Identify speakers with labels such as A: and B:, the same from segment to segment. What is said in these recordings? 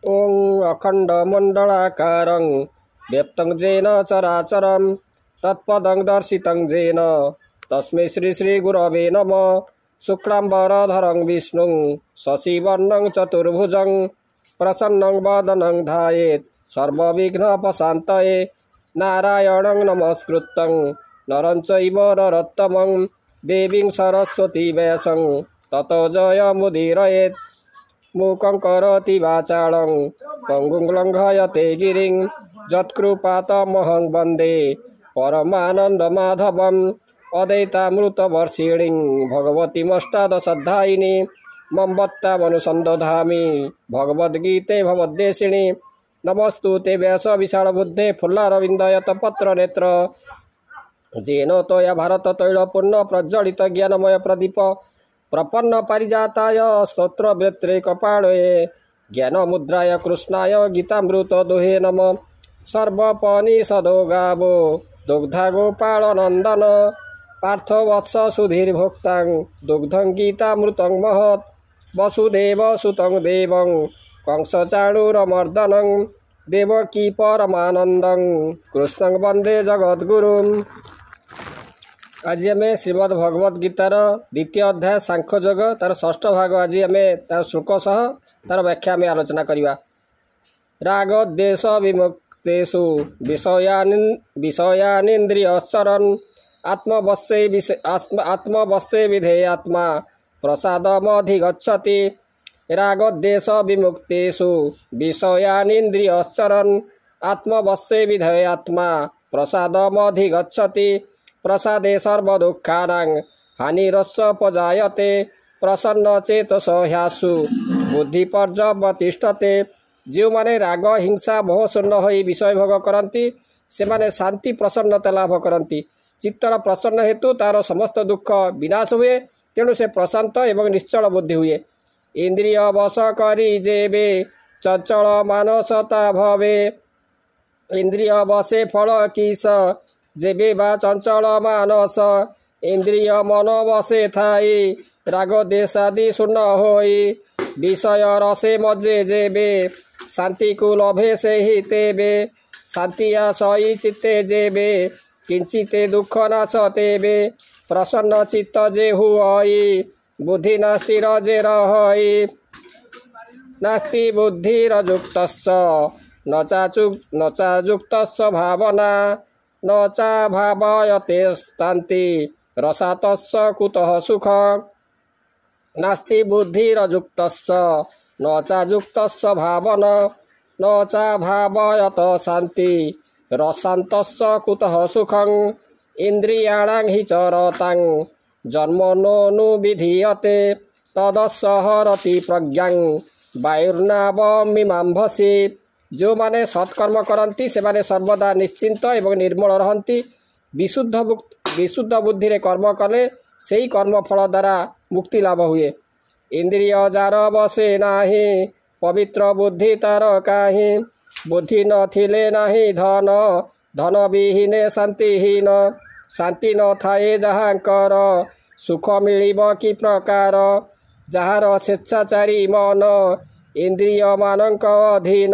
A: ओं अखण्डमण्डलाकारं व्याप्तं येन चराचरं तत्पदं दर्शितं येन तस्मै श्री श्री गुरवे नमः। शुक्लाम्बरधरं विष्णुं शशिवर्णं चतुर्भुजं प्रसन्नं वदनं ध्यायेत् सर्वविघ्नोपशान्तये। नारायणं नमस्कृतं नरं चैव नरोत्तमं देवीं सरस्वती व्यासं ततो जयमुदीरयेत्। मूकं करोति वाचालं पङ्गुं लङ्घयते गिरिं यत्कृपातमहं वन्दे परमानन्दमाधवम्। अद्वैतामृतवर्षिणीं भगवतीमष्टादशोध्यायिनीं मम्बत्तामनुसन्दधामि भगवद्गीते भवद्देशिनी। नमस्तुते व्यास विशालबुद्धे फुल्लारविन्दयतपत्रनेत्र येन त्वया भारततैलपूर्ण प्रज्वलित ज्ञानमय प्रदीप प्रपन्न पारिजाताय स्तोत्रवेत्रे कपालये ज्ञानमुद्राय कृष्णाय गीतामृत दोहे नमः। सर्वोपनिषदो गावो दुग्धा गोपालनन्दन पार्थवत्स सुधीर्भोक्तां दुग्धं गीतामृतं महत्। वसुदेवसुतं देवं कंसचाणूरमर्दनं देवकी परमानन्दं कृष्णं वन्दे जगद्गुरुम्। आज आम श्रीमद भगवद गीतार द्वितीय अध्याय सांख्य योग तार षष्ठ भाग आज आम तार श्लोक सह तार व्याख्या आम आलोचना करवा। राग द्वेष विमुक्तेषु विषयानिन्द्रियश्चरन् आत्मवश्ये विधेयात्मा प्रसादमधिगच्छति। राग द्वेष विमुक्तेषु विषयानिन्द्रियश्चरन् आत्मवश्ये विधेयात्मा प्रसादमधिगच्छति। प्रसादे सर्वदुःखानां हानिरस्योपजायते प्रसन्नचेतस ह्यासु बुद्धिपर्यवतिष्ठते। जो माने राग हिंसा मोहशून्य होई विषय भोग करती से माने शांति प्रसन्नता लाभ करती। चित्तर प्रसन्न हेतु तार समस्त दुख विनाश हुए तेणु से प्रशांत एवं निश्चल बुद्धि हुए। इंद्रिय वश करी जेबे चंचल मानसता भवे इंद्रिय वशे फल किस जेबे बा चंचल मानस। इंद्रिय मन वशे थाई राग देशादि शून्य होई विषय रसे मजे जेबे शांति को लभे से ही तेबे। शांतिया सही चित्ते जेबे किंचिते दुख नाश तेबे। प्रसन्न चित्त जे हुई बुद्धि नास्ति रजे रही नास्ति बुद्धिरजुक्तस्य न चायुक्तस्य भावना न चा भावयते स्तान्ति रसातस्य कुतः सुख। नास्ति बुद्धिरजुक्तस्य न चायुक्तस्य भावना न चा भावयत शान्ति रसान्तस्य कुतः सुखं। इन्द्रियाणां हि चरतां जन्मनोऽनुविधीयते तदसहरति प्रज्ञां वायुर्नावमिमांभसि। जो माने सत्कर्म करती से माने सर्वदा निश्चिंत एवं निर्मल रहती। विशुद्ध बुद्धि रे कर्म कले से ही कर्म फल द्वारा मुक्ति लाभ हुए। इंद्रिय जार बसे नाही पवित्र बुद्धि तार काहि। बुद्धि न थिले नाही धन धन विहीने शांतिहीन। शांति न थाए जहाँकर सुख मिलिब कि प्रकार। जହାର स्वेच्छाचारी मन इंद्रिय मानक अधीन।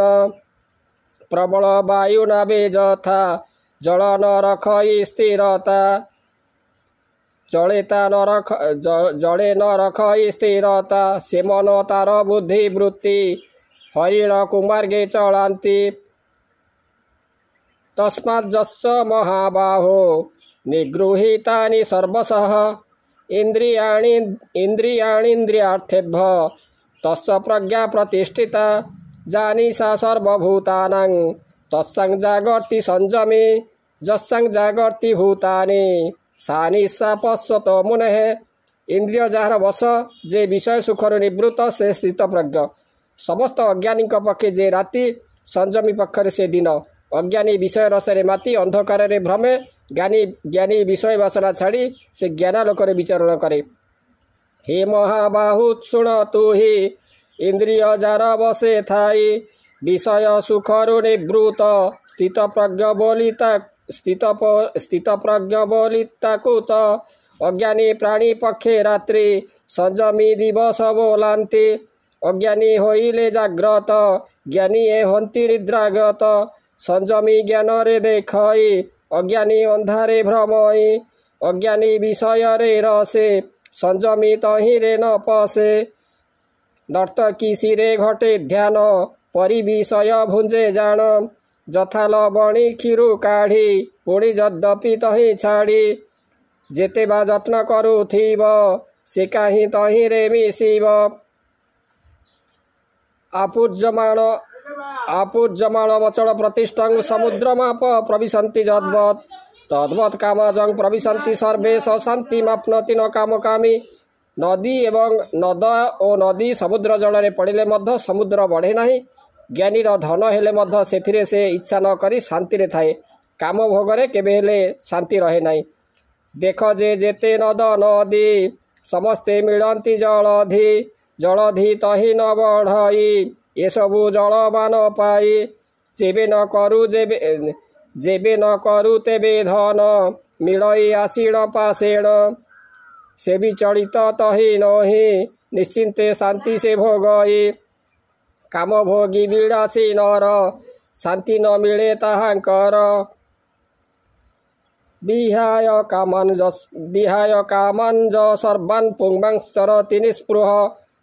A: प्रबल वायु नावे जथा जल न रखई स्थिरता। जले न रखई स्थिरता से मन तार बुद्धि वृत्ति हरिण कुमार्गे चलांती। तस्माज्जस्य महाबाहो निगृहीतानि सर्वशः इंद्रियाणीन्द्रियार्थेभ्यः तस्य प्रज्ञा प्रतिष्ठिता। जानीसा सर्वभूतानां तस्सं जागर्ति संयमे जस्सं जागर्ति भूतानि सा निशा पश्यत मुनेः। इंद्रिय जार वश जे विषय सुखर निवृत्त से स्थित प्रज्ञ। समस्त अज्ञानी पक्षे जे राति संयमी पक्षरे से दिन। अज्ञानी विषय रसरे माती अंधकार रे भ्रमे ज्ञानी विषय वासना छाड़ी से ज्ञानालोक विचरण करे। हे महाबाहु शुण तु ही इंद्रिय जार बसे थाई विषय सुखरु निवृत्त स्थित प्रज्ञ बोलिता कुत। अज्ञानी प्राणी पक्षे रात्रि संयमी दिवस बोलांति अज्ञानी होइले जाग्रत ज्ञानी ए हंती निद्रागत संजमी ज्ञान रे देखई अज्ञानी अंधारे भ्रमई अज्ञानी विषय रे रसे संजमी तही रे न पसे नर्तकी सिरे घटे ध्यान परि विषय भुंजे जान जथा लवणी क्षीरु काढ़ी पुणी यद्यपि तही छाड़ी जेते बा जत्न करुथिब से काहीं तही रे मिशिब आपूर्जमाण मचल प्रतिष्ठं समुद्रमाप प्रविशन्ति यद्वत् तद्वत् कामजं प्रविशन्ति सर्वे शांति माप्नोति न कामकामी नदी एवं नद और नदी समुद्र जल में पड़े मध्य समुद्र बढ़े ना ज्ञानी धन हेले मध्य सेथिरे से इच्छा न करी शांति रे थाए काम भोगरे केबे हेले शांति रहे नाही देख जे जेते नद नदी समस्ते मिलती जलधि तही न बढ़ई ये सबू जलवान पाई जेबे न करू जेबे न करू तेबे धन मिलई आसीण पासेण से भी चढ़ित तही नही निश्चिंते शांति से भोगई काम भोगी विलासी नर शांति न मिले ताहांकर विहाय कामान ज सर्वान् पुंबांश्चरति निस्पृह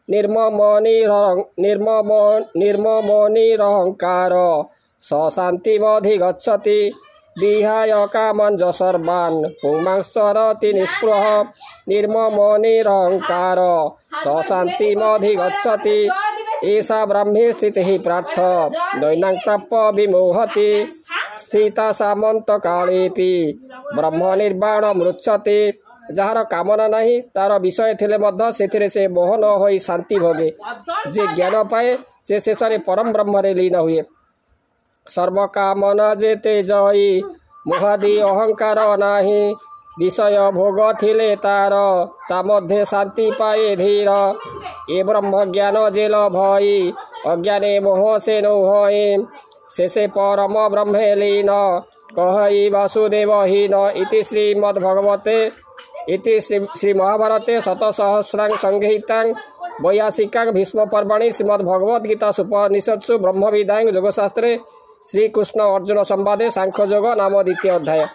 A: निर्ममनिरहंकार स शान्तिमधिगच्छति विहाय कामान ज सर्वान् पुंबांश्चरति निस्पृह निर्ममनिरहंकार स शान्तिमधिगच्छति ऐसा ब्रह्मे स्थितिः पार्थ दैनां प्राप्य विमोहति स्थिता सामंत कालेपि ब्रह्म निर्वाण मृच्छति जार कामना नहीं तार विषय थिले मध्य सेथिरे से मोह न होई शांति भोगे जे ज्ञान पाए से शेष रे परम ब्रह्म रे लीन हुए सर्व कामना जेते जई मोहादि अहंकार नाही विषय भोग थिले तार ता मध्य शांति पाए धीर ए ब्रह्म ज्ञान जेल भई अज्ञाने मोह से नोहई शेषे परम ब्रह्मे लीन कहई वासुदेव हीन इति श्रीमद्भगवते इति श्री महाभारते शतसहस्रां संहितां वैयासिकां भीष्म पर्वणि श्रीमद्भगवद्गीता उपनिषत्सु ब्रह्म विद्यां योगशास्त्रे श्रीकृष्ण अर्जुन संवादे सांख्य योग नाम द्वितीय अध्याय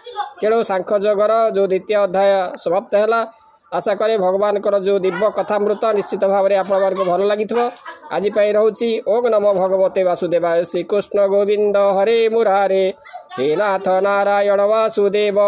A: तेणु सांख्य योगर जो द्वितीय अध्याय समाप्त है आशा करे भगवान जो दिव्य कथामृत निश्चित भाव में आपण भल लगी आज रोची ओम नमो भगवते वासुदेवाय श्रीकृष्ण गोविंद हरे मुरारे हे नाथ नारायण वासुदेव।